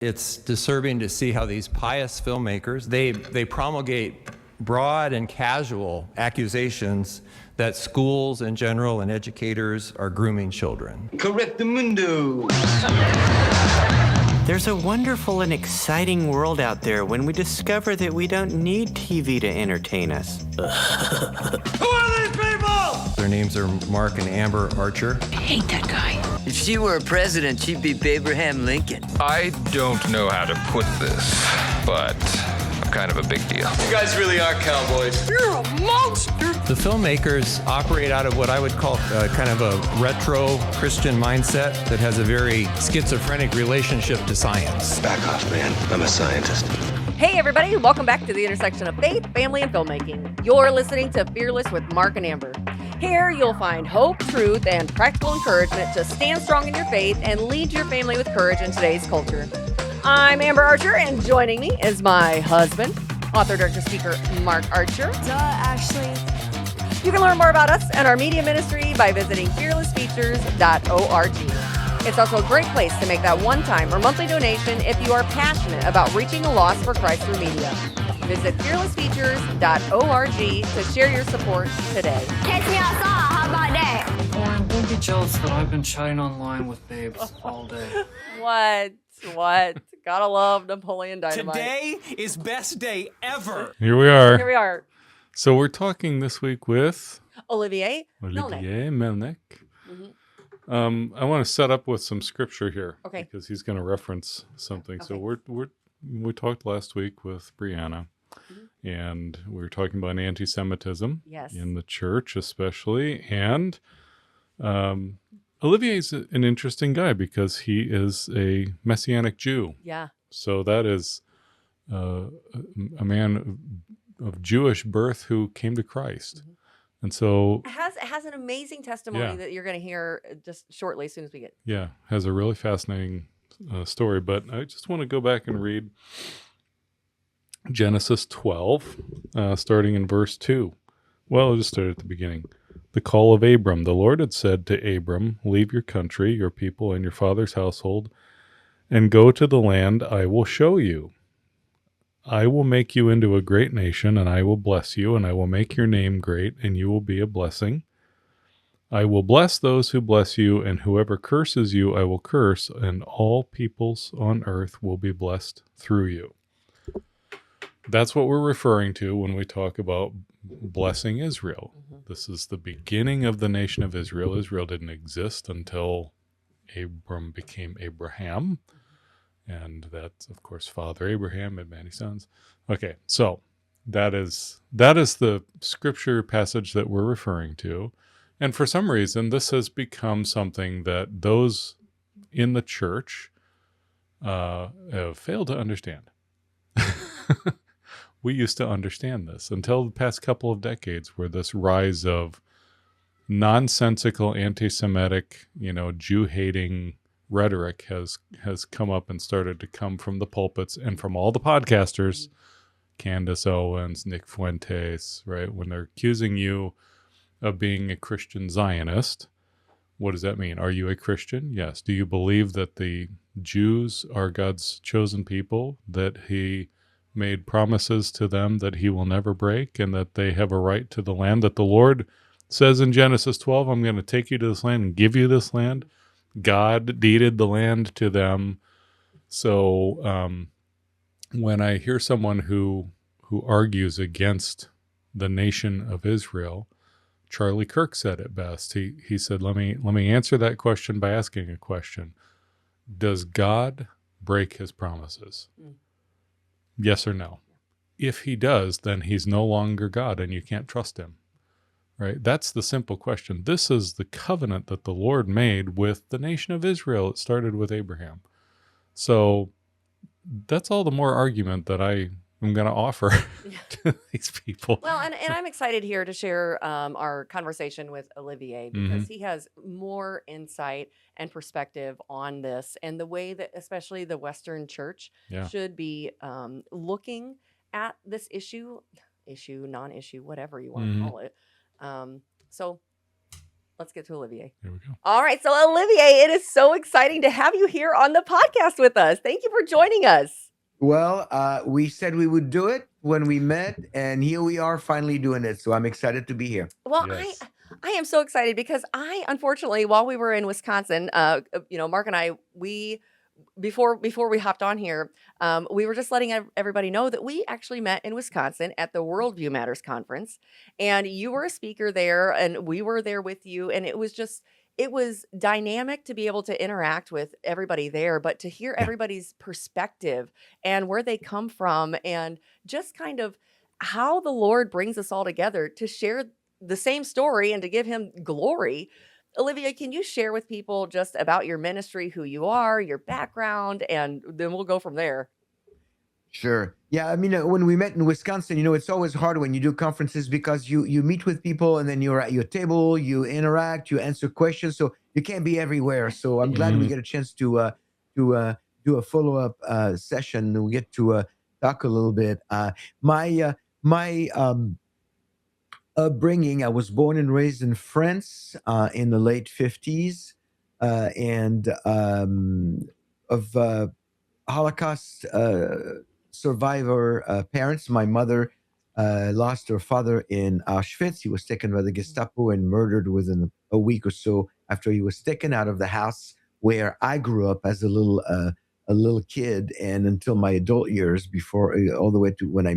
It's disturbing to see how these pious filmmakers, they promulgate broad and casual accusations that schools in general and educators are grooming children. Correctamundo. There's a wonderful and exciting world out there when we discover that we don't need TV to entertain us. Who are these people? Their names are Mark and Amber Archer. I hate that guy. If she were a president, she'd be Abraham Lincoln. I don't know how to put this, but I'm kind of a big deal. You guys really are cowboys. You're a monster. The filmmakers operate out of what I would call kind of a retro Christian mindset that has a very schizophrenic relationship to science. Back off, man. I'm a scientist. Hey, everybody. Welcome back to the intersection of faith, family, and filmmaking. You're listening to Fearless with Mark and Amber. Here, you'll find hope, truth, and practical encouragement to stand strong in your faith and lead your family with courage in today's culture. I'm Amber Archer, and joining me is my husband, author, director, speaker, Mark Archer. Actually. You can learn more about us and our media ministry by visiting fearlessfeatures.org. It's also a great place to make that one-time or monthly donation if you are passionate about reaching the lost for Christ through media. Visit fearlessfeatures.org to share your support today. Catch me outside. How about that? Lauren, don't be jealous that I've been chatting online with babes all day. What? Gotta love Napoleon Dynamite. Today is best day ever. Here we are. Here we are. So we're talking this week with Olivier Melnick. Melnick. Mm-hmm. I want to set up with some scripture here, okay, because he's going to reference something. Okay. So we talked last week with Brianna, and we were talking about anti-Semitism in the church, especially. And Olivier's an interesting guy because he is a Messianic Jew. Yeah. So that is a man of Jewish birth who came to Christ. And so it has an amazing testimony that you're going to hear just shortly as soon as we get. Yeah, has a really fascinating story. But I just want to go back and read Genesis 12, starting in verse 2. Well, I'll just start at the beginning. The call of Abram. The Lord had said to Abram, leave your country, your people, and your father's household, and go to the land I will show you. I will make you into a great nation, and I will bless you, and I will make your name great, and you will be a blessing. I will bless those who bless you, and whoever curses you I will curse, and all peoples on earth will be blessed through you. That's what we're referring to when we talk about blessing Israel. This is the beginning of the nation of Israel. Israel didn't exist until Abram became Abraham. And that's, of course, Father Abraham had many sons. Okay, so that is the scripture passage that we're referring to. And for some reason, this has become something that those in the church have failed to understand. We used to understand this until the past couple of decades, where this rise of nonsensical, anti-Semitic, Jew-hating rhetoric has come up and started to come from the pulpits and from all the podcasters, Candace Owens, Nick Fuentes, right? When they're accusing you of being a Christian Zionist, what does that mean? Are you a Christian? Yes. Do you believe that the Jews are God's chosen people, that he made promises to them that he will never break, and that they have a right to the land that the Lord says in Genesis 12, I'm going to take you to this land and give you this land? God deeded the land to them. So when I hear someone who argues against the nation of Israel, Charlie Kirk said it best. He said, let me answer that question by asking a question. Does God break his promises? Yes or no? If he does, then he's no longer God and you can't trust him. Right? That's the simple question. This is the covenant that the Lord made with the nation of Israel. It started with Abraham. So that's all the more argument that I am going to offer to these people. Well, and I'm excited here to share our conversation with Olivier, because he has more insight and perspective on this, and the way that especially the Western church should be looking at this issue, non-issue, whatever you want to call it. So let's get to Olivier. Here we go. All right. So, Olivier, it is so exciting to have you here on the podcast with us. Thank you for joining us. Well, we said we would do it when we met, and here we are finally doing it. So I'm excited to be here. Well, Yes. I am so excited because unfortunately, while we were in Wisconsin, Mark and I, before we hopped on here, we were just letting everybody know that we actually met in Wisconsin at the Worldview Matters conference, and you were a speaker there, and we were there with you, and it was dynamic to be able to interact with everybody there, but to hear Yeah. everybody's perspective and where they come from, and just kind of how the Lord brings us all together to share the same story and to give Him glory. Olivia, can you share with people just about your ministry, who you are, your background, and then we'll go from there. Sure. Yeah. I mean, when we met in Wisconsin, it's always hard when you do conferences because you meet with people and then you're at your table, you interact, you answer questions. So you can't be everywhere. So I'm glad we get a chance to do a follow up session. And we get to talk a little bit. My upbringing, I was born and raised in France in the late 50s and of Holocaust survivor parents. My mother lost her father in Auschwitz. He was taken by the Gestapo and murdered within a week or so after he was taken out of the house where I grew up as a little kid, and until my adult years, before all the way to when I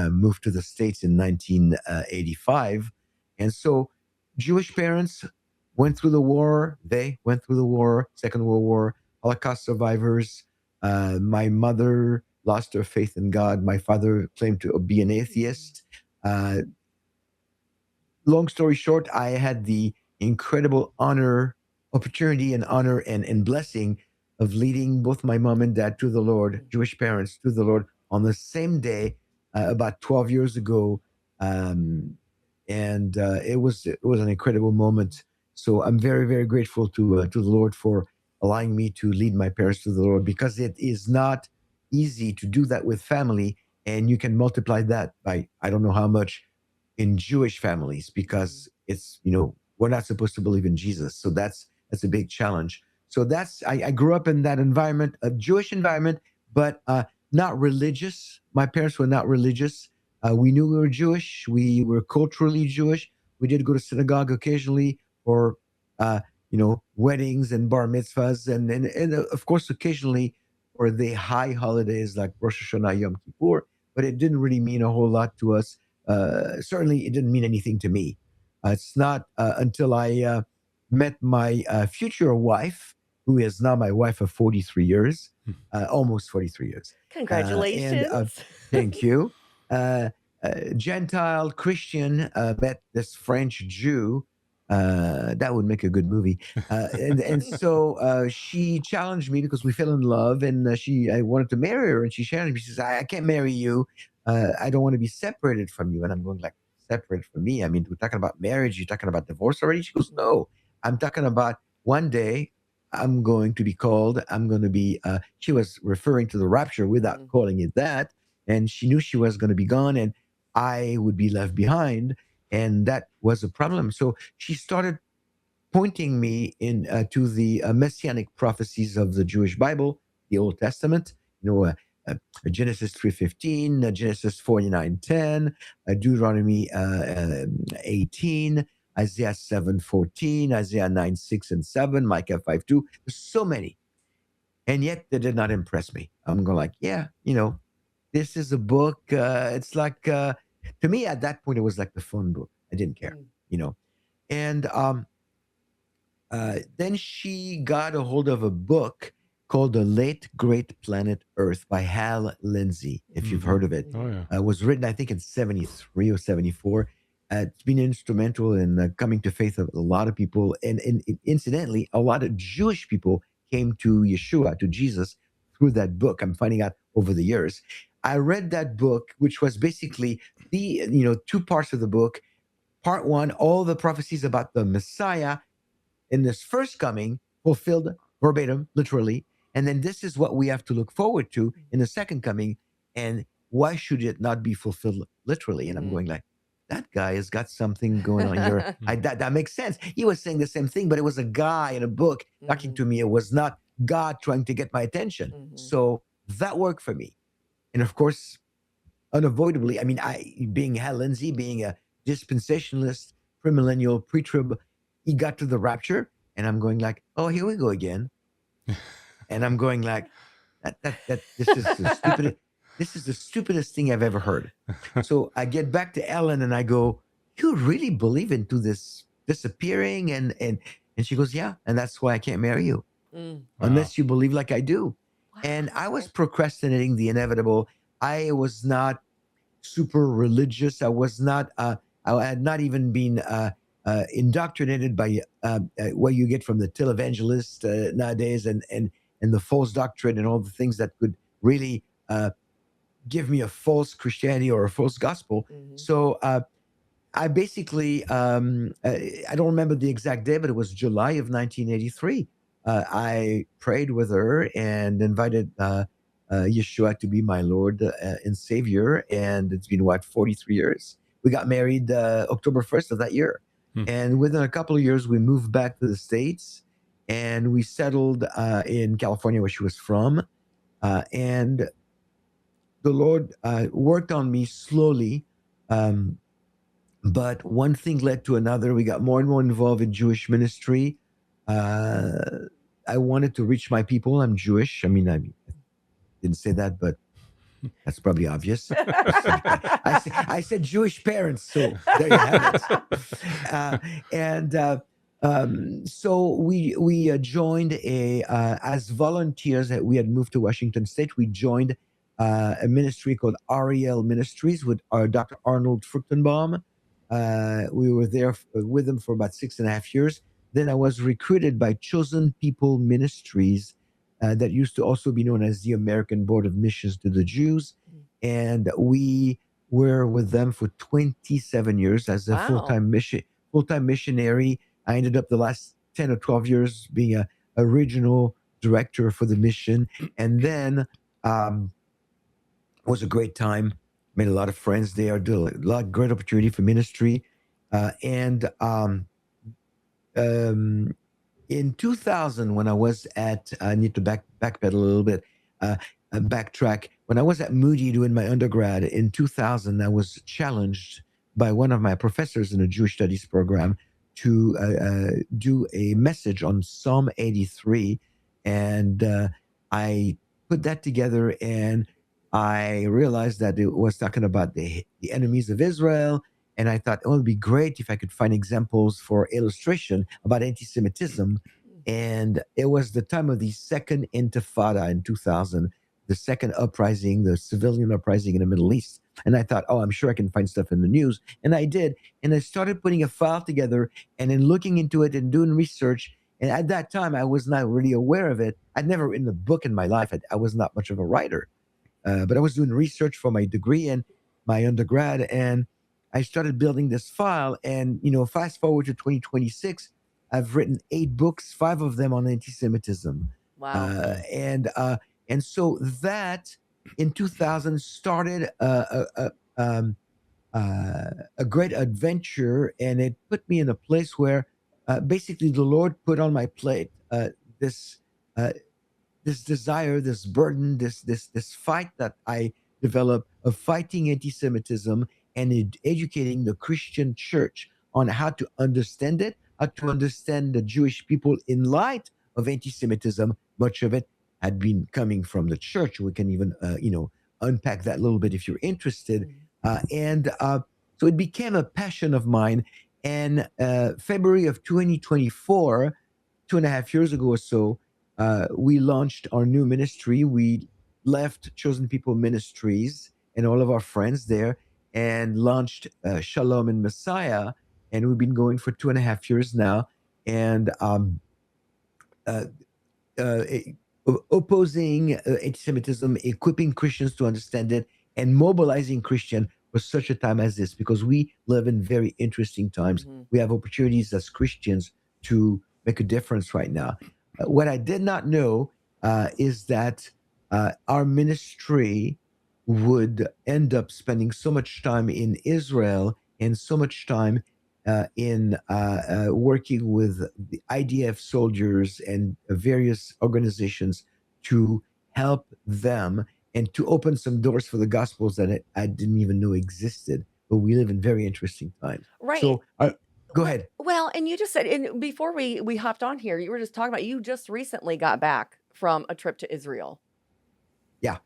moved to the States in 1985. And so Jewish parents went through the war. They went through the war, Second World War, Holocaust survivors. My mother lost her faith in God. My father claimed to be an atheist. Long story short, I had the incredible opportunity and blessing of leading both my mom and dad to the Lord, Jewish parents to the Lord, on the same day about 12 years ago. And it was an incredible moment. So I'm very, very grateful to the Lord for allowing me to lead my parents to the Lord, because it is not easy to do that with family. And you can multiply that by, I don't know how much in Jewish families, because it's, we're not supposed to believe in Jesus. So that's a big challenge. So I grew up in that environment, a Jewish environment, but not religious. My parents were not religious. We knew we were Jewish. We were culturally Jewish. We did go to synagogue occasionally for, weddings and bar mitzvahs, and of course, occasionally for the high holidays like Rosh Hashanah, Yom Kippur. But it didn't really mean a whole lot to us. Certainly, it didn't mean anything to me. It's not until I met my future wife, who is now my wife of 43 years, almost 43 years. Congratulations. Thank you. Gentile Christian met this French Jew. That would make a good movie. And so she challenged me because we fell in love, and I wanted to marry her, and she challenged me. She says, I can't marry you. I don't want to be separated from you. And I'm going like, separated from me? I mean, we're talking about marriage. You're talking about divorce already? She goes, no, I'm talking about one day I'm going to be called. I'm going to be, she was referring to the rapture without calling it that. And she knew she was going to be gone and I would be left behind. And that was a problem. So she started pointing me to the Messianic prophecies of the Jewish Bible, the Old Testament, Genesis 3:15, Genesis 49:10, Deuteronomy 18, Isaiah 7:14, Isaiah 9:6 and 7, Micah 5:2. There's so many. And yet they did not impress me. I'm going like, yeah, this is a book. It's like, to me at that point, it was like the phone book. I didn't care, And then she got a hold of a book called The Late Great Planet Earth by Hal Lindsey, if you've heard of it. Oh, yeah. It was written, I think, in 73 or 74. It's been instrumental in coming to faith of a lot of people. And incidentally, a lot of Jewish people came to Yeshua, to Jesus, through that book. I'm finding out over the years. I read that book, which was basically the, two parts of the book. Part one, all the prophecies about the Messiah in this first coming, fulfilled verbatim, literally. And then this is what we have to look forward to in the second coming. And why should it not be fulfilled literally? And I'm going like, that guy has got something going on here. That makes sense. He was saying the same thing, but it was a guy in a book talking to me. It was not God trying to get my attention. So that worked for me. And of course, unavoidably, I mean, being Hal Lindsey, being a dispensationalist, premillennial, pre-trib, he got to the rapture, and I'm going like, oh, here we go again. And I'm going like, this is the stupidest thing I've ever heard. So I get back to Ellen and I go, you really believe into this disappearing? And she goes, yeah, and that's why I can't marry you. Unless you believe like I do. Wow. And I was procrastinating the inevitable. I was not super religious. I was not, I had not even been indoctrinated by what you get from the televangelist nowadays and the false doctrine and all the things that could really give me a false Christianity or a false gospel. So I basically, I don't remember the exact day, but it was July of 1983. I prayed with her and invited Yeshua to be my Lord and Savior. And it's been, 43 years? We got married October 1st of that year. And within a couple of years, we moved back to the States and we settled in California, where she was from. And the Lord worked on me slowly. But one thing led to another. We got more and more involved in Jewish ministry. I wanted to reach my people. I'm Jewish. I mean, I didn't say that, but that's probably obvious. I said Jewish parents, so there you have it. So we joined as volunteers. We had moved to Washington State. We joined a ministry called Ariel Ministries with Dr. Arnold Fruchtenbaum. We were there with him for about 6.5 years. Then I was recruited by Chosen People Ministries, that used to also be known as the American Board of Missions to the Jews. And we were with them for 27 years as a full-time missionary. I ended up the last 10 or 12 years being a regional director for the mission. And then it was a great time. Made a lot of friends there. Did a lot of great opportunity for ministry. In 2000, when I was at, I need to backpedal a little bit, backtrack. When I was at Moody doing my undergrad in 2000, I was challenged by one of my professors in a Jewish studies program to do a message on Psalm 83. And I put that together and I realized that it was talking about the enemies of Israel. And I thought, oh, it'd be great if I could find examples for illustration about anti-Semitism. And it was the time of the second Intifada in 2000, the second uprising, the civilian uprising in the Middle East. And I thought, oh, I'm sure I can find stuff in the news. And I did. And I started putting a file together and then looking into it and doing research. And at that time, I was not really aware of it. I'd never written a book in my life. I was not much of a writer. But I was doing research for my degree and my undergrad. And I started building this file, and fast forward to 2026, I've written 8 books, 5 of them on anti-Semitism. Wow! And so that in 2000 started a great adventure, and it put me in a place where basically the Lord put on my plate this desire, this burden, this fight that I developed of fighting anti-Semitism and educating the Christian church on how to understand it, how to understand the Jewish people in light of anti-Semitism. Much of it had been coming from the church. We can even, unpack that a little bit if you're interested. So it became a passion of mine. And February of 2024, 2.5 years ago or so, we launched our new ministry. We left Chosen People Ministries and all of our friends there and launched Shalom and Messiah. And we've been going for 2.5 years now. And opposing anti-Semitism, equipping Christians to understand it, and mobilizing Christians for such a time as this, because we live in very interesting times. We have opportunities as Christians to make a difference right now. What I did not know is that our ministry would end up spending so much time in Israel and so much time in working with the IDF soldiers and various organizations to help them and to open some doors for the gospels that I didn't even know existed. But we live in very interesting times. Right. So go ahead. Well, and you just said, and before we hopped on here, you were just talking about you just recently got back from a trip to Israel. Yeah.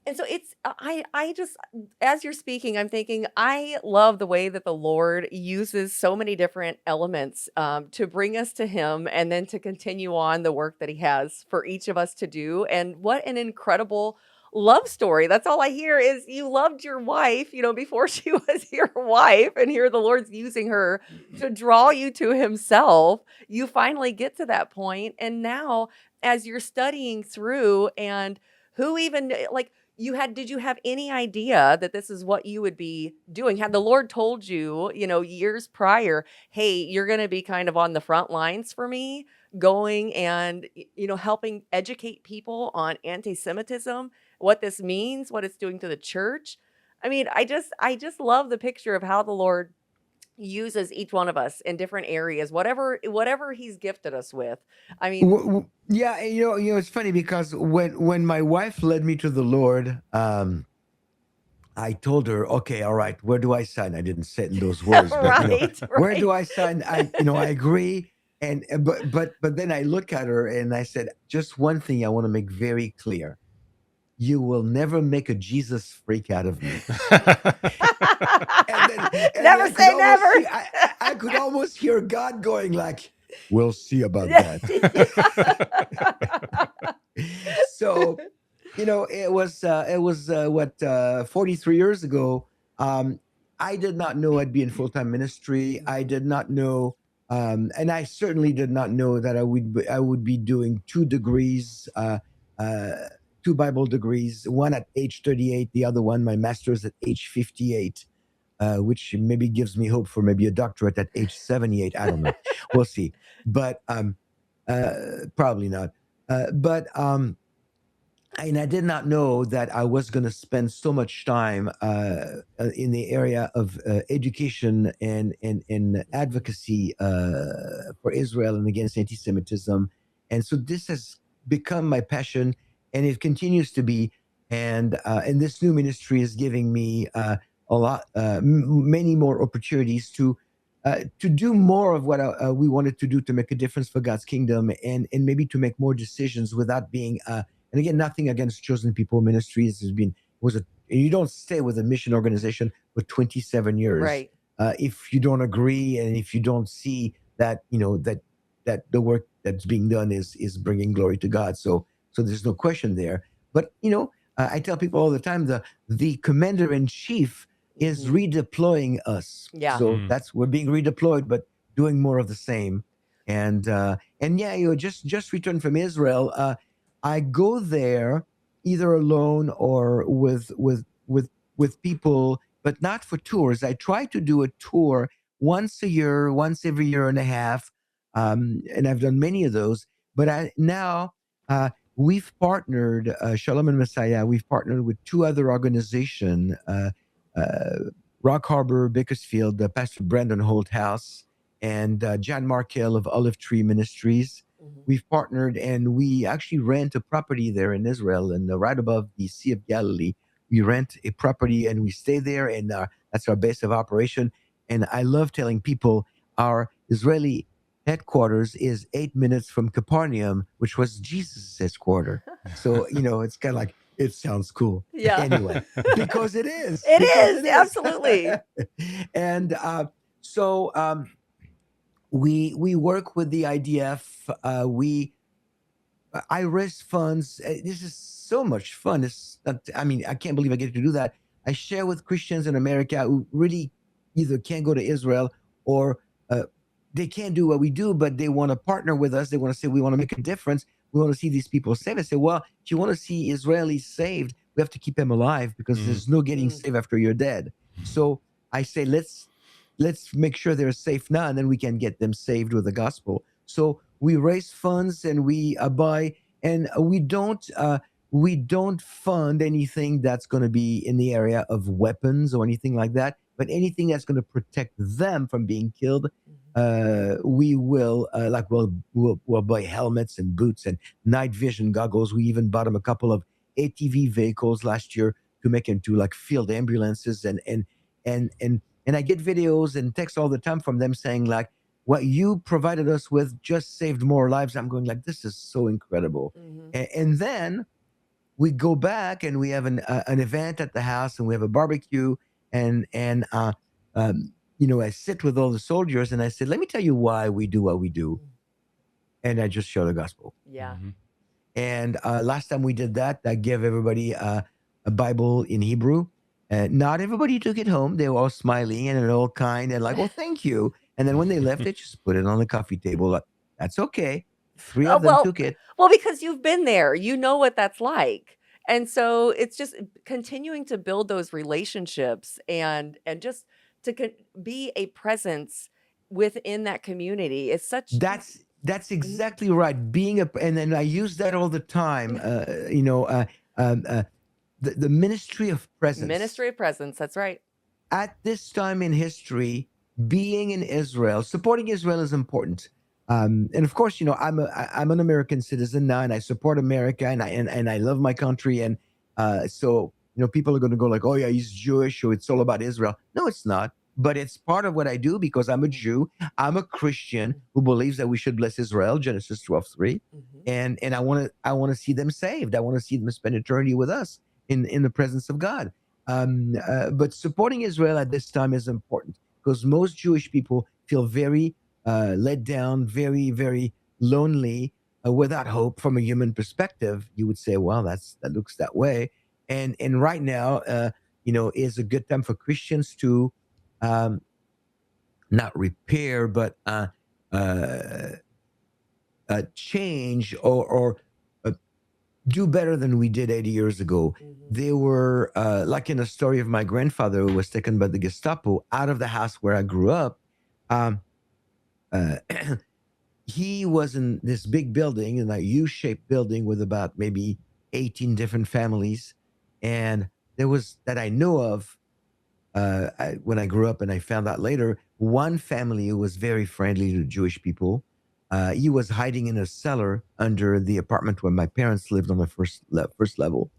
And so it's I just, as you're speaking, I'm thinking I love the way that the Lord uses so many different elements to bring us to Him, and then to continue on the work that He has for each of us to do. And what an incredible love story! That's all I hear is you loved your wife, before she was your wife, and here the Lord's using her to draw you to Himself. You finally get to that point, and now as you're studying through, and who even like did you have any idea that this is what you would be doing? Had the Lord told you, years prior, hey, you're going to be kind of on the front lines for me, going and, helping educate people on anti-Semitism, what this means, what it's doing to the church? I mean, I just love the picture of how the Lord uses each one of us in different areas, whatever He's gifted us with. I mean, Yeah, it's funny because when my wife led me to the Lord, I told her, okay, all right, where do I sign? I didn't say it in those words, but where do I sign? I agree. And but then I look at her and I said, just one thing I want to make very clear: you will never make a Jesus freak out of me. Never say never. I could almost hear God going like, we'll see about that. So, it was 43 years ago. I did not know I'd be in full-time ministry. I did not know, and I certainly did not know that I would be doing 2 degrees, 2 Bible degrees, one at age 38, the other one, my master's, at age 58. Which maybe gives me hope for maybe a doctorate at age 78. I don't know. We'll see. But probably not. And I did not know that I was going to spend so much time in the area of education and advocacy for Israel and against anti-Semitism. And so this has become my passion, and it continues to be. And this new ministry is giving me a lot, many more opportunities to do more of what we wanted to do to make a difference for God's kingdom, and maybe to make more decisions without being. And again, nothing against Chosen People Ministries. You don't stay with a mission organization for 27 years, right? If you don't agree and if you don't see that that the work that's being done is bringing glory to God. So there's no question there. But I tell people all the time the commander in chief is redeploying us. Yeah. So we're being redeployed, but doing more of the same. And yeah, just returned from Israel. I go there either alone or with people, but not for tours. I try to do a tour once a year, once every year and a half, and I've done many of those. But now we've partnered, Shalom and Messiah. We've partnered with 2 other organizations, Rock Harbor, Bakersfield, Pastor Brandon Holthouse, and John Markell of Olive Tree Ministries. We've partnered, and we actually rent a property there in Israel, and right above the Sea of Galilee. We rent a property and we stay there, and that's our base of operation. And I love telling people our Israeli headquarters is 8 minutes from Capernaum, which was Jesus' headquarters. So, it's kind of like, it sounds cool. Yeah. Anyway, because it is. It is, absolutely. And so we work with the IDF. I raise funds. This is so much fun. I can't believe I get to do that. I share with Christians in America who really either can't go to Israel or they can't do what we do, but they want to partner with us. They want to say, we want to make a difference. We want to see these people saved. I say, well, if you want to see Israelis saved, we have to keep them alive, because there's no getting saved after you're dead. So I say, let's make sure they're safe now, and then we can get them saved with the gospel. So we raise funds and we buy, and we don't we don't fund anything that's going to be in the area of weapons or anything like that, but anything that's going to protect them from being killed. We will we'll buy helmets and boots and night vision goggles. We even bought them a couple of ATV vehicles last year to make into like field ambulances, and I get videos and texts all the time from them saying like, what you provided us with just saved more lives. I'm going like, this is so incredible. And then we go back and we have an event at the house and we have a barbecue, and I sit with all the soldiers and I said, let me tell you why we do what we do. And I just share the gospel. Yeah. And last time we did that, I gave everybody a Bible in Hebrew. Not everybody took it home. They were all smiling and all kind and like, well, thank you. And then when they left, they just put it on the coffee table. Like, that's okay. 3 of them took it. Well, because you've been there, you know what that's like. And so it's just continuing to build those relationships and just to be a presence within that community is such. That's exactly right. And then I use that all the time. The ministry of presence. Ministry of presence. That's right. At this time in history, being in Israel, supporting Israel is important. And of course, I'm an American citizen now, and I support America, and I love my country. And so people are going to go like, oh yeah, he's Jewish, so it's all about Israel. No, it's not. But it's part of what I do because I'm a Jew. I'm a Christian who believes that we should bless Israel, Genesis 12:3, and I want to see them saved. I want to see them spend eternity with us in the presence of God. But supporting Israel at this time is important because most Jewish people feel very let down, very, very lonely, without hope from a human perspective. You would say, well, that looks that way. And right now, is a good time for Christians to not repair, but change or do better than we did 80 years ago. They were like in a story of my grandfather who was taken by the Gestapo out of the house where I grew up. He was in this big building, in a U-shaped building with about maybe 18 different families. And there was, that I know of, when I grew up, and I found out later, one family who was very friendly to Jewish people. He was hiding in a cellar under the apartment where my parents lived on the first level,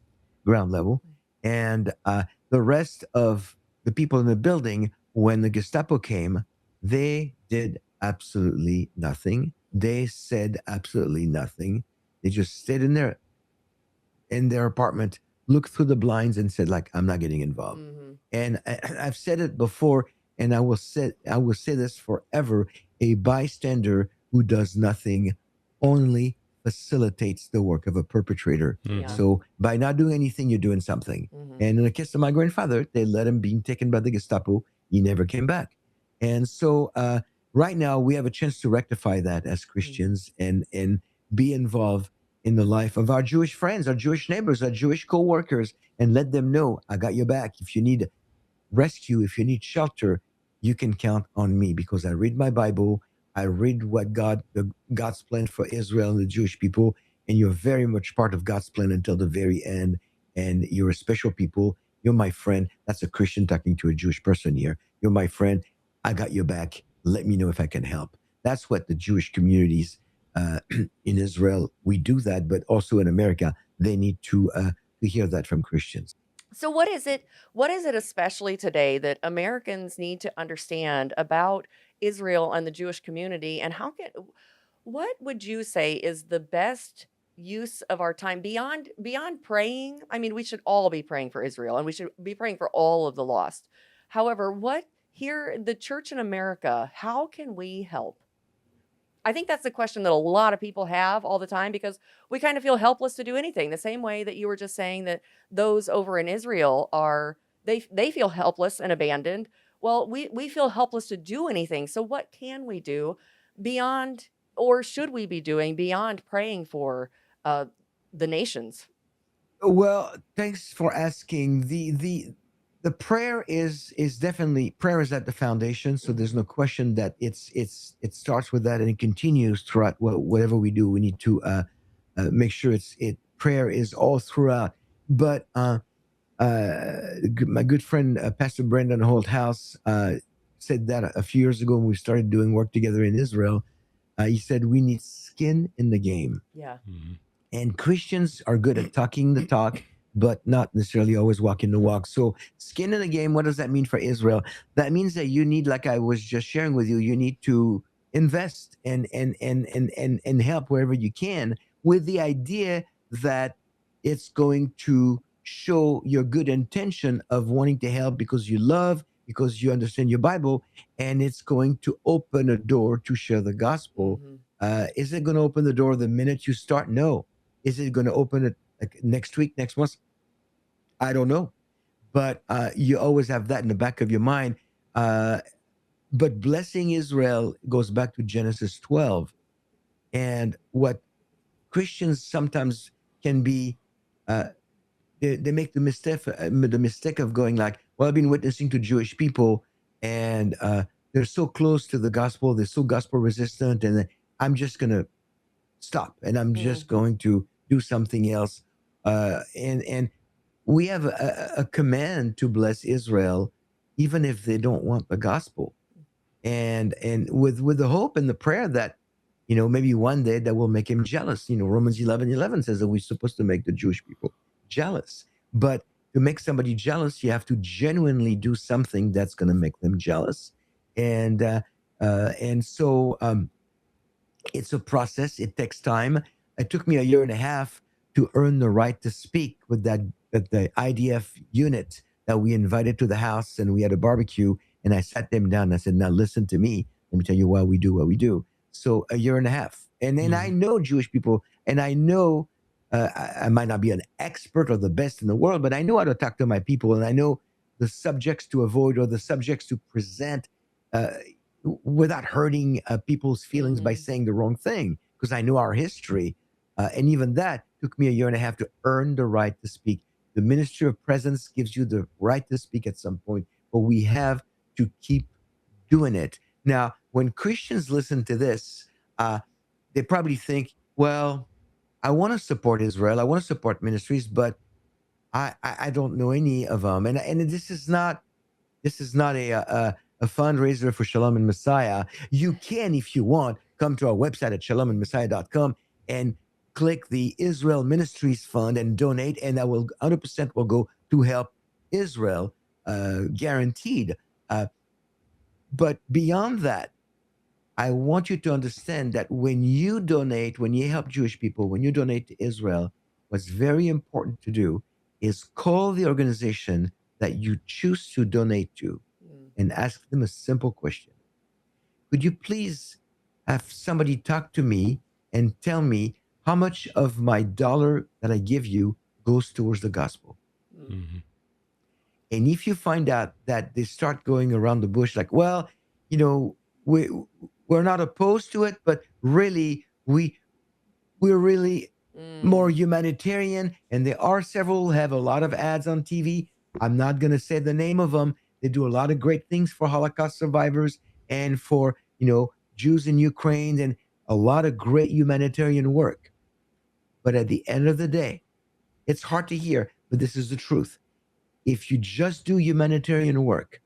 ground level. And the rest of the people in the building, when the Gestapo came, they did absolutely nothing. They said absolutely nothing. They just stayed in their apartment, looked through the blinds and said, like, I'm not getting involved. And I've said it before, and I will say this forever: a bystander who does nothing only facilitates the work of a perpetrator. So by not doing anything, you're doing something. And in the case of my grandfather, they let him be taken by the Gestapo. He never came back. And so right now we have a chance to rectify that as Christians and be involved in the life of our Jewish friends, our Jewish neighbors, our Jewish co-workers, and let them know, I got your back. If you need rescue, if you need shelter, you can count on me, because I read my Bible. I read what God's plan for Israel and the Jewish people, and you're very much part of God's plan until the very end. And you're a special people. You're my friend. That's a Christian talking to a Jewish person here. You're my friend. I got your back. Let me know if I can help. That's what the Jewish communities in Israel, we do that, but also in America, they need to hear that from Christians. So what is it especially today that Americans need to understand about Israel and the Jewish community, and what would you say is the best use of our time beyond praying? I mean, we should all be praying for Israel, and we should be praying for all of the lost. However, the church in America, how can we help? I think that's the question that a lot of people have all the time, because we kind of feel helpless to do anything. The same way that you were just saying that those over in Israel they feel helpless and abandoned. Well, we feel helpless to do anything. So what can we do beyond, or should we be doing beyond praying for the nations? Well, thanks for asking. The prayer is definitely, prayer is at the foundation. So there's no question that it starts with that, and it continues throughout whatever we do. We need to make sure prayer is all throughout. But my good friend Pastor Brendan Holthouse said that a few years ago when we started doing work together in Israel. He said we need skin in the game. Yeah. And Christians are good at talking the talk, but not necessarily always walking the walk. So skin in the game, what does that mean for Israel? That means that you need, like I was just sharing with you, you need to invest and help wherever you can, with the idea that it's going to show your good intention of wanting to help because you love, because you understand your Bible, and it's going to open a door to share the gospel. Is it going to open the door the minute you start? No. Is it going to open it like next week, next month? I don't know. But you always have that in the back of your mind. But blessing Israel goes back to Genesis 12. And what Christians sometimes can be, they make the mistake of going like, well, I've been witnessing to Jewish people and they're so close to the gospel, they're so gospel resistant, and I'm just going to stop and I'm just going to do something else. And we have a command to bless Israel, even if they don't want the gospel. And with the hope and the prayer that, maybe one day that will make him jealous. Romans 11:11 says that we're supposed to make the Jewish people jealous. But to make somebody jealous, you have to genuinely do something that's going to make them jealous. And so it's a process. It takes time. It took me a year and a half to earn the right to speak with the IDF unit that we invited to the house, and we had a barbecue. And I sat them down and I said, now listen to me. Let me tell you why we do what we do. So a year and a half. And then I know Jewish people, and I know I might not be an expert or the best in the world, but I know how to talk to my people, and I know the subjects to avoid or the subjects to present without hurting people's feelings by saying the wrong thing, because I know our history. And even that took me a year and a half to earn the right to speak. The ministry of presence gives you the right to speak at some point, but we have to keep doing it. Now, when Christians listen to this, they probably think, well, I want to support Israel, I want to support ministries, but I don't know any of them. And this is not a fundraiser for Shalom and Messiah. You can, if you want, come to our website at shalomandmessiah.com and click the Israel Ministries Fund and donate, and that will 100% will go to help Israel, guaranteed. But beyond that, I want you to understand that when you donate, when you help Jewish people, when you donate to Israel, what's very important to do is call the organization that you choose to donate to and ask them a simple question. Could you please have somebody talk to me and tell me how much of my dollar that I give you goes towards the gospel? And if you find out that they start going around the bush like, well, we're not opposed to it, but really we're really more humanitarian, and there are several who have a lot of ads on TV. I'm not going to say the name of them. They do a lot of great things for Holocaust survivors and for, Jews in Ukraine, and a lot of great humanitarian work. But at the end of the day, it's hard to hear, but this is the truth. If you just do humanitarian work,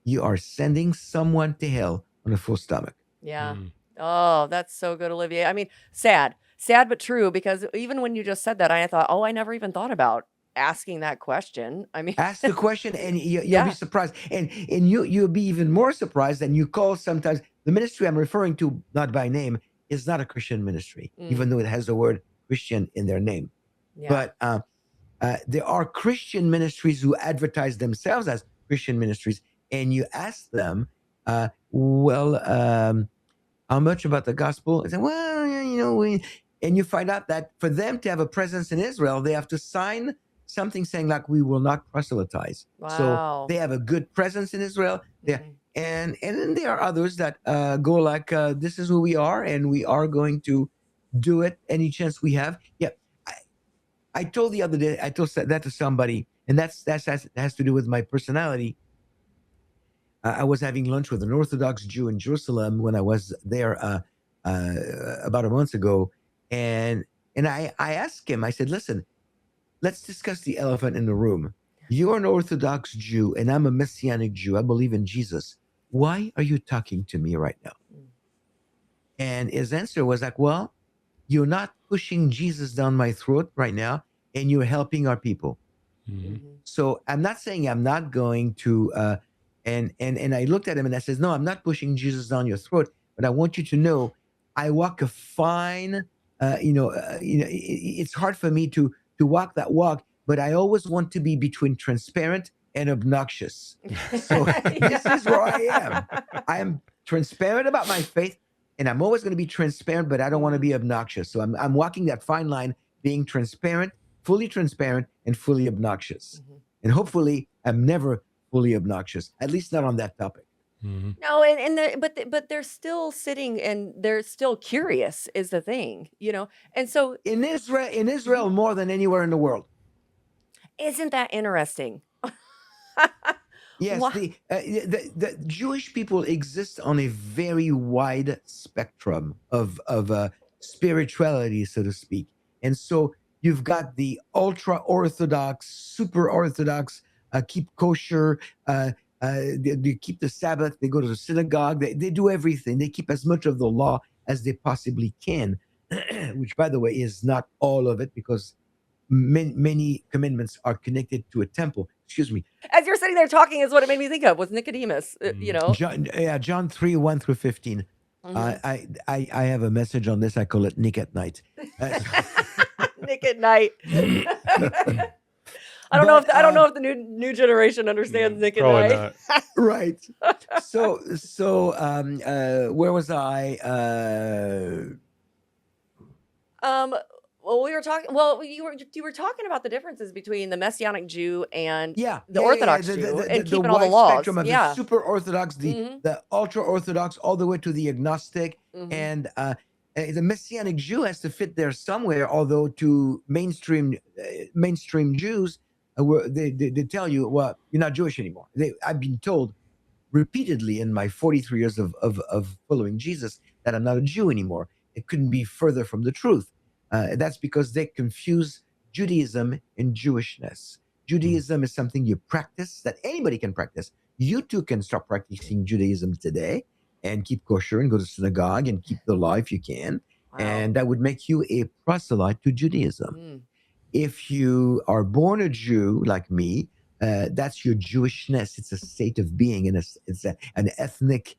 you are sending someone to hell on a full stomach. Yeah. Oh, that's so good, Olivier. I mean, sad but true, because even when you just said that, I thought, I never even thought about asking that question. I mean, ask the question and you'll be surprised. And you'll be even more surprised than you call sometimes. The ministry I'm referring to, not by name, is not a Christian ministry, even though it has the word Christian in their name. Yeah. But there are Christian ministries who advertise themselves as Christian ministries, and you ask them, how much about the gospel? And say, and you find out that for them to have a presence in Israel, they have to sign something saying like, we will not proselytize. Wow. So they have a good presence in Israel. And then there are others that go like, this is who we are, and we are going to do it any chance we have. Yeah. I told the other day, I told that to somebody, and that has to do with my personality. I was having lunch with an Orthodox Jew in Jerusalem when I was there about a month ago, and And I asked him, I said, listen, let's discuss the elephant in the room. You're an Orthodox Jew, and I'm a Messianic Jew. I believe in Jesus. Why are you talking to me right now? And his answer was like, well, you're not pushing Jesus down my throat right now, and you're helping our people. So I'm not saying I'm not going to, and I looked at him and I said, no, I'm not pushing Jesus down your throat, but I want you to know I walk a fine, it's hard for me to walk that walk, but I always want to be between transparent and obnoxious. So this is where I am. I am transparent about my faith, and I'm always going to be transparent, but I don't want to be obnoxious. So I'm walking that fine line, being transparent, fully transparent, and fully obnoxious. And hopefully I'm never fully obnoxious, at least not on that topic. No, but they're still sitting and they're still curious is the thing, And so in Israel more than anywhere in the world. Isn't that interesting? Yes, the Jewish people exist on a very wide spectrum of spirituality, so to speak. And so you've got the ultra Orthodox, super Orthodox, keep kosher, they keep the Sabbath, they go to the synagogue, they do everything. They keep as much of the law as they possibly can, which, by the way, is not all of it, because many commandments are connected to a temple. Excuse me. As you're sitting there talking is what it made me think of, was Nicodemus, John 3, 1 through 15. I have a message on this. I call it Nick at Night. Nick at Night. I don't know if the new generation understands Nick at Night. Right. So where was I? Well, we were talking. Well, you were talking about the differences between the Messianic Jew and the Orthodox Jew, and keeping all the laws. Spectrum of the super Orthodox, the ultra Orthodox, all the way to the agnostic, and the Messianic Jew has to fit there somewhere. Although to mainstream Jews, they tell you, well, you're not Jewish anymore. I've been told repeatedly in my 43 years of following Jesus that I'm not a Jew anymore. It couldn't be further from the truth. That's because they confuse Judaism and Jewishness. Judaism is something you practice, that anybody can practice. You too can start practicing Judaism today and keep kosher and go to synagogue and keep the law if you can. Wow. And that would make you a proselyte to Judaism. If you are born a Jew like me, that's your Jewishness. It's a state of being, and it's an ethnic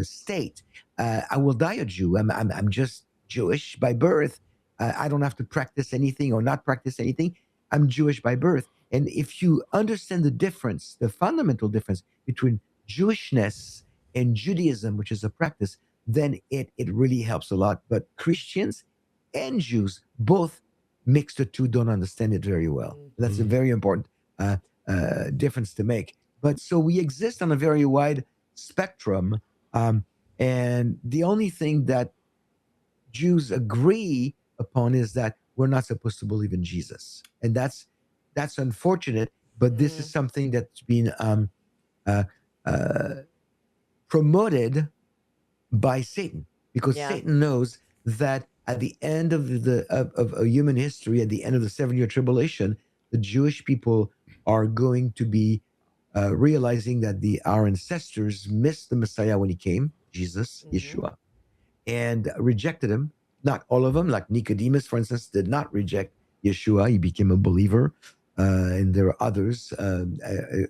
state. I will die a Jew. I'm just Jewish by birth. I don't have to practice anything or not practice anything. I'm Jewish by birth. And if you understand the difference, the fundamental difference between Jewishness and Judaism, which is a practice, then it really helps a lot. But Christians and Jews, both mix the two, don't understand it very well. That's a very important difference to make. But so we exist on a very wide spectrum. And the only thing that Jews agree upon is that we're not supposed to believe in Jesus, and that's unfortunate. But this is something that's been promoted by Satan, because Satan knows that at the end of human history, at the end of the 7-year tribulation, the Jewish people are going to be realizing that our ancestors missed the Messiah when he came, Jesus, Yeshua, and rejected him. Not all of them, like Nicodemus, for instance, did not reject Yeshua. He became a believer, and there are others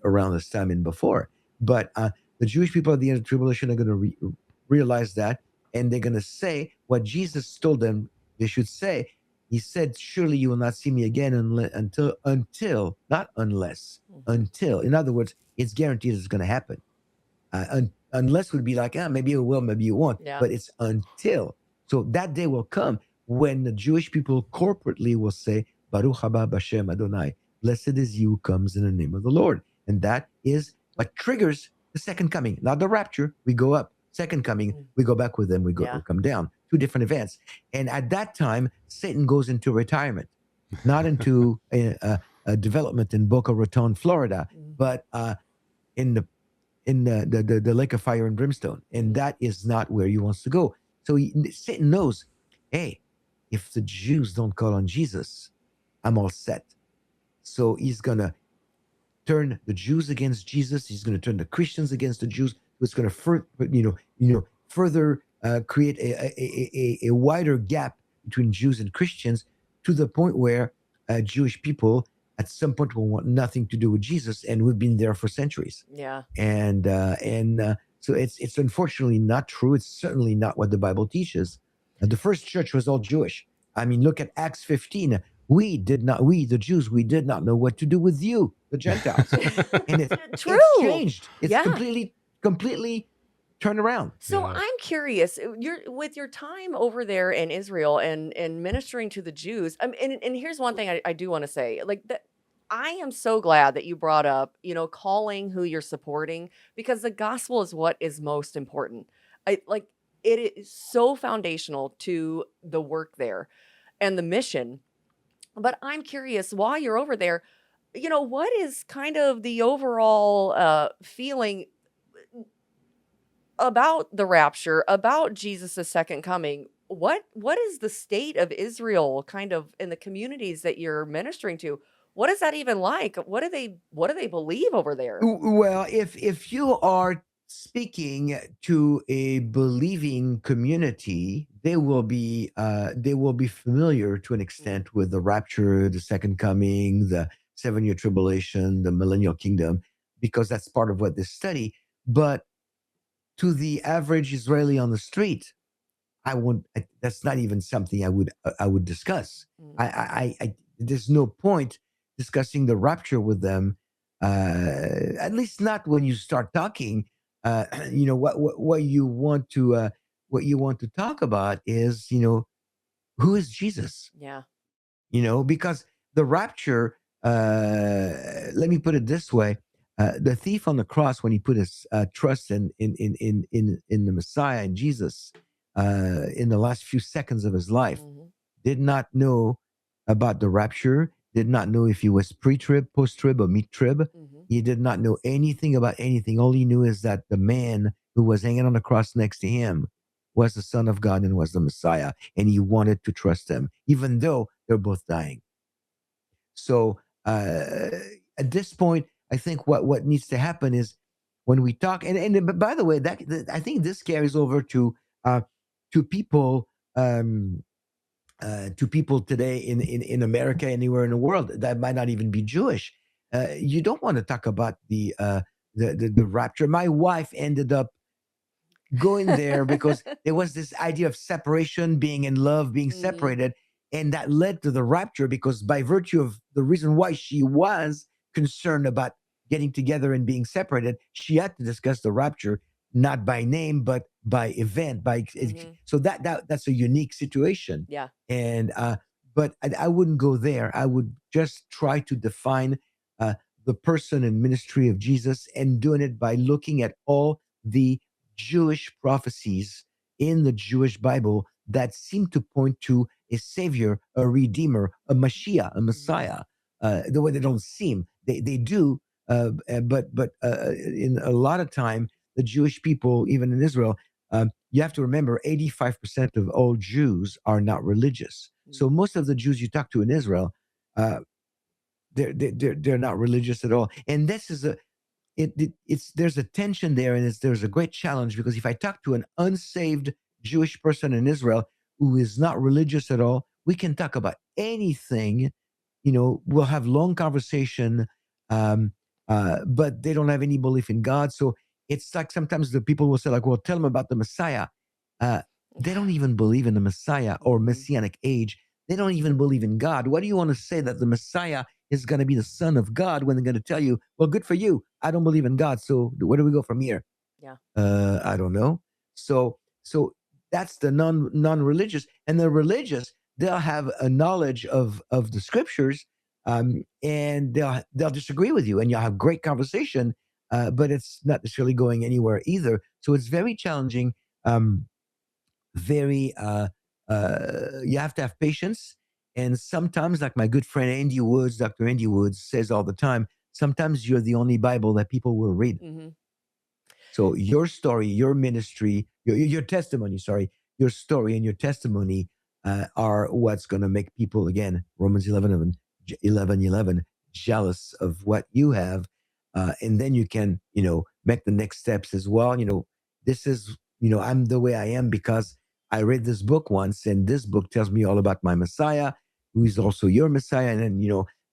around this time and before. But the Jewish people at the end of the tribulation are going to realize that, and they're going to say what Jesus told them they should say. He said, surely you will not see me again until, not unless, until. In other words, it's guaranteed it's going to happen. Unless would be like, maybe it will, maybe it won't. Yeah. But it's until. So that day will come when the Jewish people corporately will say, Baruch haba b'Shem Adonai, blessed is he who comes in the name of the Lord. And that is what triggers the second coming, not the rapture. We go up. Second coming, we go back with them. We come down. Two different events. And at that time, Satan goes into retirement, not into a development in Boca Raton, Florida, but in the lake of fire and brimstone. And that is not where he wants to go. So Satan knows, hey, if the Jews don't call on Jesus, I'm all set. So he's going to turn the Jews against Jesus. He's going to turn the Christians against the Jews. It's going to further create a wider gap between Jews and Christians, to the point where Jewish people at some point will want nothing to do with Jesus, and we've been there for centuries. Yeah. And so it's unfortunately not true. It's certainly not what the Bible teaches. The first church was all Jewish. I mean, look at Acts 15. The Jews, we did not know what to do with you, the Gentiles. And it's changed. It's completely turned around. So I'm curious, with your time over there in Israel and ministering to the Jews. And here's one thing I do want to say, like that. I am so glad that you brought up, calling who you're supporting, because the gospel is what is most important. It is so foundational to the work there and the mission. But I'm curious, while you're over there, what is kind of the overall feeling about the rapture, about Jesus' second coming? What is the state of Israel kind of in the communities that you're ministering to? What is that even like? What do they believe over there? Well, if you are speaking to a believing community, they will be familiar to an extent with the rapture, the second coming, the 7-year tribulation, the millennial kingdom, because that's part of what they study. But to the average Israeli on the street, that's not even something I would discuss. There's no point discussing the rapture with them, at least not when you start talking. What you want to talk about is, who is Jesus? Yeah. Because the rapture, let me put it this way: the thief on the cross, when he put his trust in the Messiah and Jesus, in the last few seconds of his life, did not know about the rapture. Did not know if he was pre-trib, post-trib, or mid-trib. He did not know anything about anything. All he knew is that the man who was hanging on the cross next to him was the Son of God and was the Messiah. And he wanted to trust him, even though they're both dying. So at this point, I think what needs to happen is when we talk, and by the way, I think this carries over to people, to people today in America, anywhere in the world that might not even be Jewish. You don't want to talk about the rapture. My wife ended up going there because there was this idea of separation, being in love, being separated, and that led to the rapture, because by virtue of the reason why she was concerned about getting together and being separated, she had to discuss the rapture, not by name, but by event, so that's a unique situation. Yeah. And but I wouldn't go there. I would just try to define the person and ministry of Jesus, and doing it by looking at all the Jewish prophecies in the Jewish Bible that seem to point to a savior, a redeemer, a Mashiach, a Messiah. The way they don't seem, they do, but in a lot of time, the Jewish people, even in Israel, you have to remember 85% of all Jews are not religious. So most of the Jews you talk to in Israel, they're not religious at all. And this is there's a tension there, and there's a great challenge, because if I talk to an unsaved Jewish person in Israel who is not religious at all, we can talk about anything. We'll have long conversation, but they don't have any belief in God. So it's like sometimes the people will say, like, well, tell them about the Messiah. They don't even believe in the Messiah or Messianic age. They don't even believe in God. What do you want to say, that the Messiah is going to be the Son of God, when they're going to tell you, well, good for you, I don't believe in God, so where do we go from here? Yeah. I don't know. So that's the non-religious. And the religious, they'll have a knowledge of the scriptures, and they'll disagree with you, and you'll have great conversation, but it's not necessarily going anywhere either. So it's very challenging. You have to have patience. And sometimes, like my good friend Andy Woods, Dr. Andy Woods, says all the time, sometimes you're the only Bible that people will read. So your story, your ministry, your testimony, your story and your testimony are what's going to make people, again, Romans 11:11, jealous of what you have. And then you can, make the next steps as well. This is, I'm the way I am because I read this book once, and this book tells me all about my Messiah, who is also your Messiah. And then,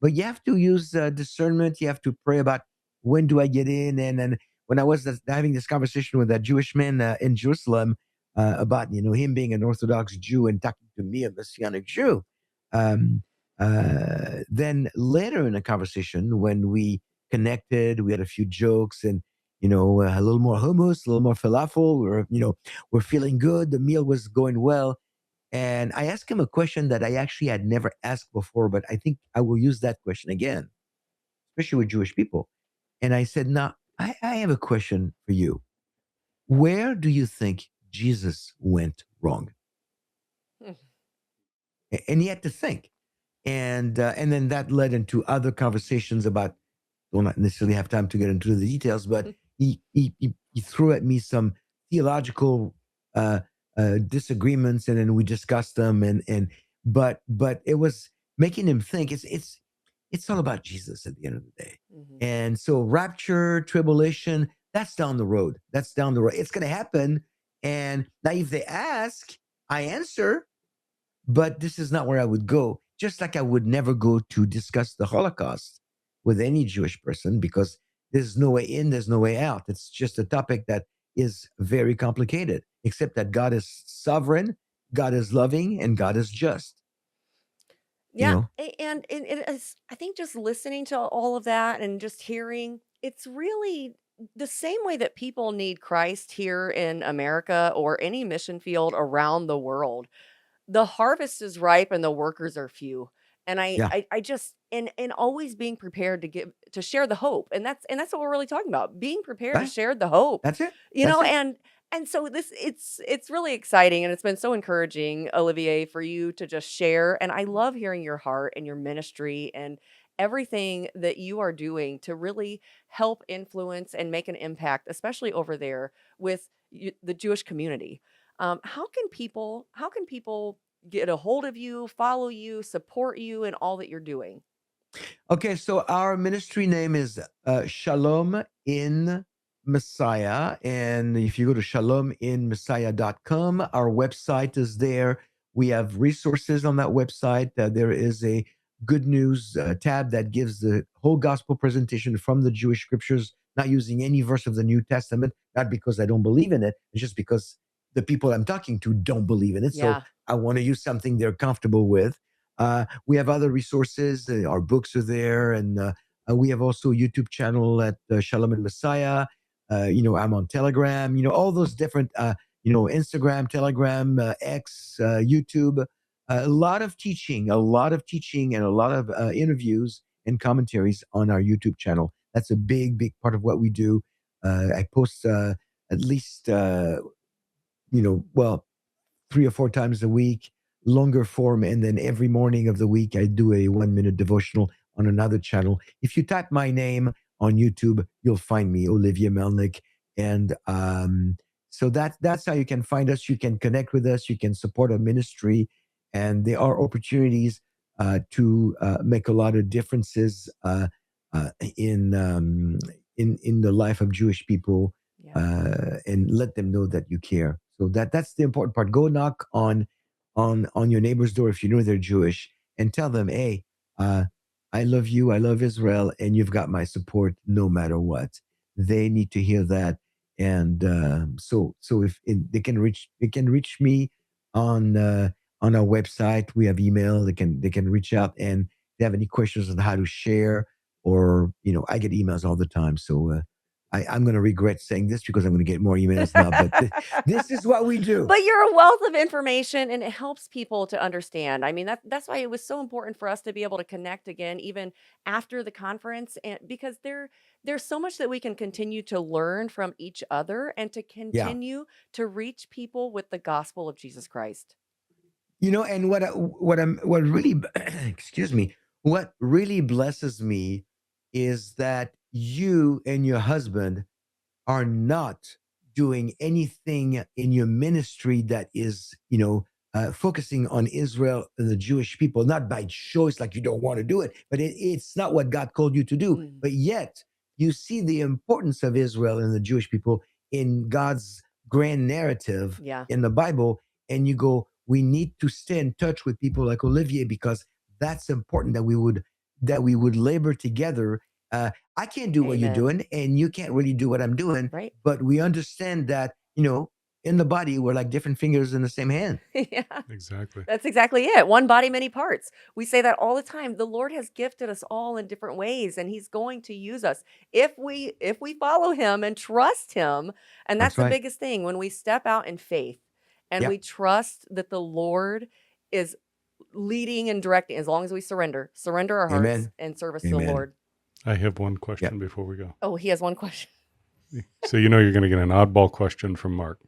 but you have to use discernment. You have to pray about when do I get in. And when I was having this conversation with that Jewish man in Jerusalem about, him being an Orthodox Jew and talking to me, a Messianic Jew, then later in the conversation, when we connected, we had a few jokes and, a little more hummus, a little more falafel. We're feeling good. The meal was going well. And I asked him a question that I actually had never asked before, but I think I will use that question again, especially with Jewish people. And I said, now, I have a question for you. Where do you think Jesus went wrong? And he had to think. And then that led into other conversations about, don't not necessarily have time to get into the details, but he threw at me some theological disagreements, and then we discussed them. But it was making him think. It's all about Jesus at the end of the day. And so rapture, tribulation, that's down the road. That's down the road. It's going to happen. And now if they ask, I answer, but this is not where I would go. Just like I would never go to discuss the Holocaust with any Jewish person, because there's no way in, there's no way out. It's just a topic that is very complicated, except that God is sovereign, God is loving, and God is just. Yeah, and it is, I think just listening to all of that and just hearing, it's really the same way that people need Christ here in America or any mission field around the world. The harvest is ripe and the workers are few. And Yeah. I just and always being prepared to share the hope. And that's what we're really talking about. Being prepared to Right. share the hope. That's it. You That's know, it. and so it's really exciting, and it's been so encouraging, Olivier, for you to just share. And I love hearing your heart and your ministry and everything that you are doing to really help influence and make an impact, especially over there with the Jewish community. How can people get a hold of you, follow you, support you in all that you're doing? Okay, so our ministry name is Shalom in Messiah. And if you go to shalominmessiah.com, our website is there. We have resources on that website. There is a good news tab that gives the whole gospel presentation from the Jewish scriptures, not using any verse of the New Testament, not because I don't believe in it, it's just because the people I'm talking to don't believe in it. So Yeah. I want to use something they're comfortable with. We have other resources. Our books are there, and we have also a YouTube channel at Shalom and Messiah. I'm on Telegram. All those different. Instagram, Telegram, X, YouTube. A lot of teaching, and a lot of interviews and commentaries on our YouTube channel. That's a big, big part of what we do. I post at least, well, 3 or 4 times a week, longer form, and then every morning of the week I do a 1-minute devotional on another channel. If you type my name on YouTube, you'll find me, Olivier Melnick. And so that's how you can find us. You can connect with us. You can support our ministry, and there are opportunities to make a lot of differences in the life of Jewish people, and let them know that you care. So that's the important part. Go knock on your neighbor's door if you know they're Jewish, and tell them, hey, I love you, I love Israel, and you've got my support no matter what. They need to hear that. And so if they can reach me on our website. We have email. They can reach out, and if they have any questions on how to share, or I get emails all the time. So I'm going to regret saying this because I'm going to get more emails now, but this is what we do. But you're a wealth of information, and it helps people to understand. I mean, that's why it was so important for us to be able to connect again, even after the conference, and because there's so much that we can continue to learn from each other and to Yeah. continue to reach people with the gospel of Jesus Christ. And what really excuse me, what really blesses me is that you and your husband are not doing anything in your ministry that is, focusing on Israel and the Jewish people, not by choice, like you don't want to do it, but it's not what God called you to do. But yet, you see the importance of Israel and the Jewish people in God's grand narrative in the Bible, and you go, we need to stay in touch with people like Olivier because that's important that we would labor together. I can't do what you're doing, and you can't really do what I'm doing, but we understand that, in the body, we're like different fingers in the same hand. Yeah. Exactly. That's exactly it. One body, many parts. We say that all the time. The Lord has gifted us all in different ways, and He's going to use us if we follow Him and trust Him. And that's the biggest thing when we step out in faith and we trust that the Lord is leading and directing. As long as we surrender our hearts and service to the Lord. I have one question before we go. Oh, he has one question. So you're going to get an oddball question from Mark.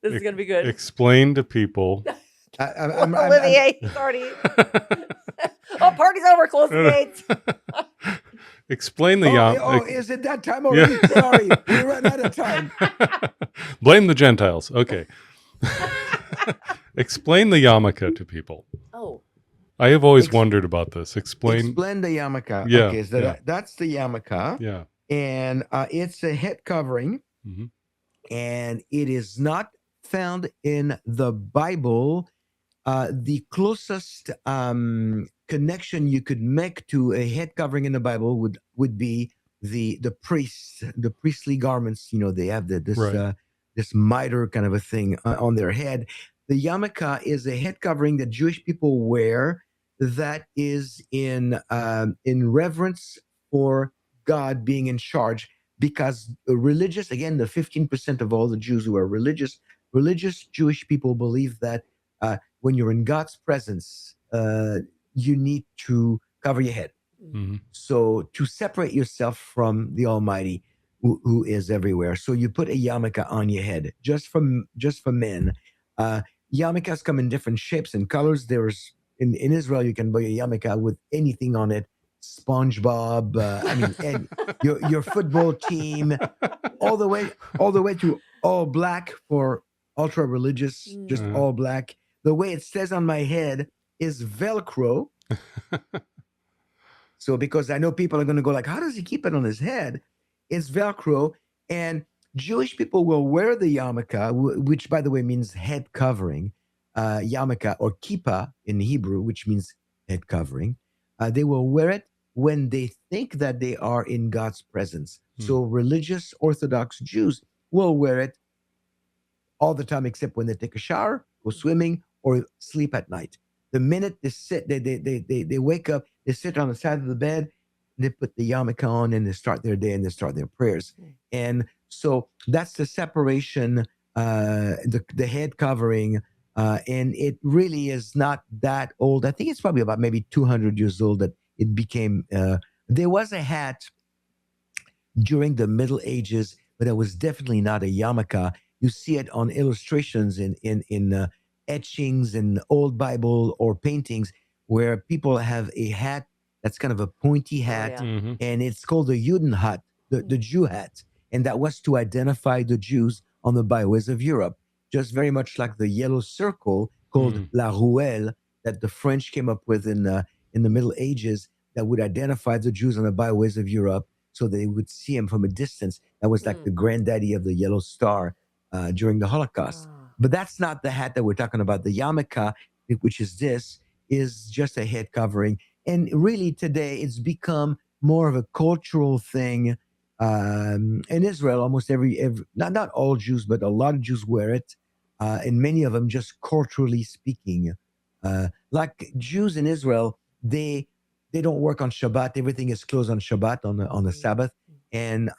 This is going to be good. Explain to people. Olivier, he's already. Oh, party's over. Close the gates. Explain the yarmulke. Is it that time already? Sorry, we ran out of time. Blame the Gentiles. Okay. Explain the yarmulke to people. Oh. I have always wondered about this. Explain the yarmulke. Yeah. Okay, so that's the yarmulke. Yeah. And it's a head covering. Mm-hmm. And it is not found in the Bible. The closest connection you could make to a head covering in the Bible would be the priests, the priestly garments. They have this mitre kind of a thing on their head. The yarmulke is a head covering that Jewish people wear that is in reverence for God being in charge. Because religious, again, the 15% of all the Jews who are religious Jewish people believe that when you're in God's presence, you need to cover your head. Mm-hmm. So to separate yourself from the Almighty, who is everywhere. So you put a yarmulke on your head, just for men. Yarmulkes come in different shapes and colors. There's in Israel, you can buy a yarmulke with anything on it. SpongeBob, and your football team, all the way to all black for ultra religious, just all black. The way it says on my head is Velcro. So because I know people are going to go like, how does he keep it on his head? It's Velcro, and Jewish people will wear the yarmulke, which by the way means head covering, yarmulke or kippah in Hebrew, which means head covering. They will wear it when they think that they are in God's presence. So religious Orthodox Jews will wear it all the time, except when they take a shower, go swimming, or sleep at night. The minute they sit, they wake up, they sit on the side of the bed, and they put the yarmulke on, and they start their day and they start their prayers. And so that's the separation, the head covering, and it really is not that old. I think it's probably about maybe 200 years old that it became, there was a hat during the Middle Ages, but it was definitely not a yarmulke. You see it on illustrations in etchings in old Bible or paintings where people have a hat that's kind of a pointy hat, and it's called the Juden hat, the Jew hat. And that was to identify the Jews on the byways of Europe, just very much like the yellow circle called la ruelle that the French came up with in the Middle Ages that would identify the Jews on the byways of Europe so they would see him from a distance. That was like the granddaddy of the yellow star during the Holocaust. But that's not the hat that we're talking about. The yarmulke, which is this, is just a head covering. And really today it's become more of a cultural thing. In Israel, almost every not all Jews, but a lot of Jews wear it. And many of them just culturally speaking. Like Jews in Israel, they don't work on Shabbat. Everything is closed on Shabbat, on the Sabbath. And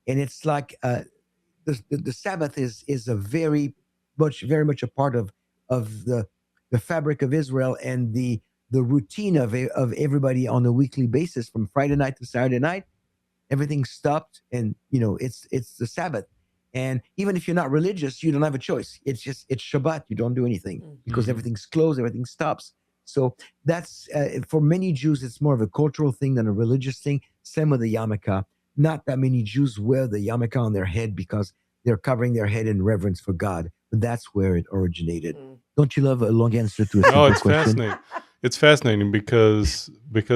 it's like the Sabbath is a very much a part of the fabric of Israel and the routine of everybody on a weekly basis from Friday night to Saturday night. Everything stopped, and it's the Sabbath. And even if you're not religious, you don't have a choice. It's Shabbat. You don't do anything because everything's closed, everything stops. So that's for many Jews, it's more of a cultural thing than a religious thing. Same with the yarmulke. Not that many Jews wear the yarmulke on their head because they're covering their head in reverence for God. but that's where it originated. Don't you love a long answer to a Oh, simple it's question? fascinating. It's fascinating because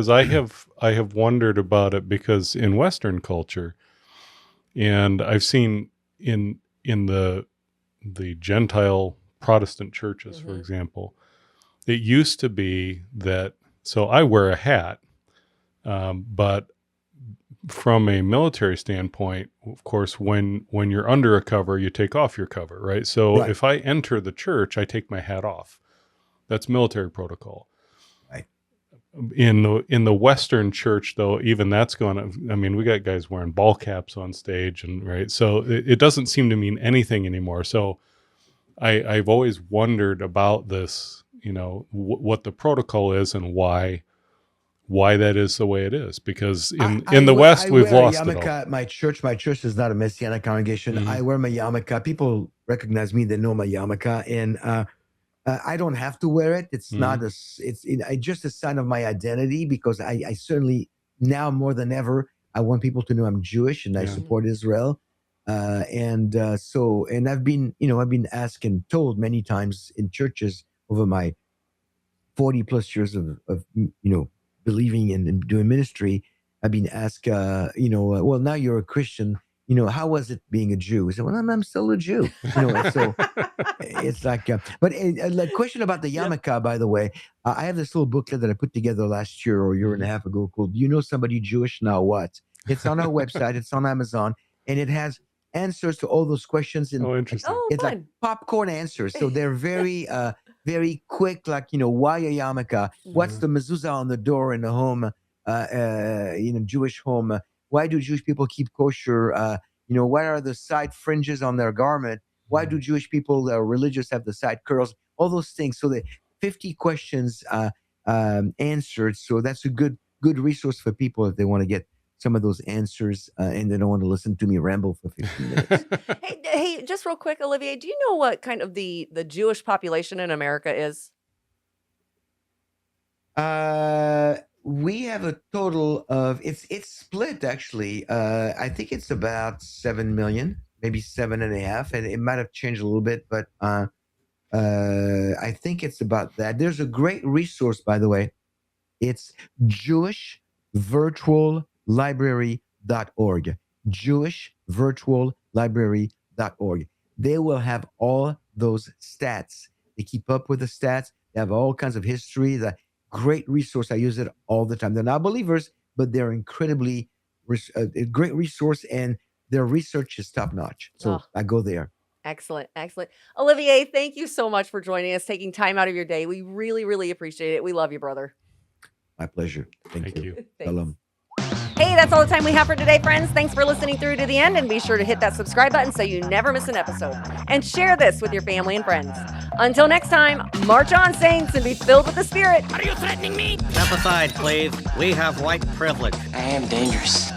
I have wondered about it, because in Western culture, and I've seen in the Gentile Protestant churches, for example, it used to be that, so I wear a hat, but from a military standpoint, of course, when you're under a cover, you take off your cover, right? So Right. if I enter the church, I take my hat off. That's military protocol. Right. In the Western church, though, even that's going to, I mean, we got guys wearing ball caps on stage, and right. So it doesn't seem to mean anything anymore. So I've always wondered about this, you know, what the protocol is and why that is the way it is, because in the West, we've lost it all. At my church. My church is not a Messianic congregation. I wear my yarmulke. People recognize me. They know my yarmulke, and I don't have to wear it. It's not it's just a sign of my identity, because I certainly, now more than ever, I want people to know I'm Jewish and I support Israel. And I've been asked and told many times in churches over my 40 plus years of believing and doing ministry. I've been asked, well, now you're a Christian, how was it being a Jew? I said, well, I'm still a Jew. And so it's like, but the question about the yarmulke, by the way, I have this little booklet that I put together last year or a year and a half ago called "Do You Know Somebody Jewish Now What?" It's on our website. It's on Amazon, and it has answers to all those questions. And interesting. It's like popcorn answers. So they're very, very quick, like, why a yarmulke? What's the mezuzah on the door in the home, Jewish home? Why do Jewish people keep kosher? What are the side fringes on their garment? Why do Jewish people religious have the side curls? All those things. So the 50 questions answered. So that's a good resource for people if they want to get some of those answers and they don't want to listen to me ramble for 15 minutes. Hey, just real quick, Olivier, do you know what kind of the Jewish population in America is? We have a total of, it's split actually. I think it's about 7 million, maybe 7.5, and it might have changed a little bit, but I think it's about that. There's a great resource, by the way. It's jewishvirtuallibrary.org. jewishvirtuallibrary.org. They will have all those stats. They keep up with the stats. They have all kinds of history. The great resource. I use it all the time. They're not believers, but they're incredibly a great resource, and their research is top notch. So I go there. Excellent. Excellent. Olivier, thank you so much for joining us, taking time out of your day. We really, really appreciate it. We love you, brother. My pleasure. Thank you. Shalom. Hey, that's all the time we have for today, friends. Thanks for listening through to the end, and be sure to hit that subscribe button so you never miss an episode. And share this with your family and friends. Until next time, march on, saints, and be filled with the Spirit. Are you threatening me? Step aside, please. We have white privilege. I am dangerous.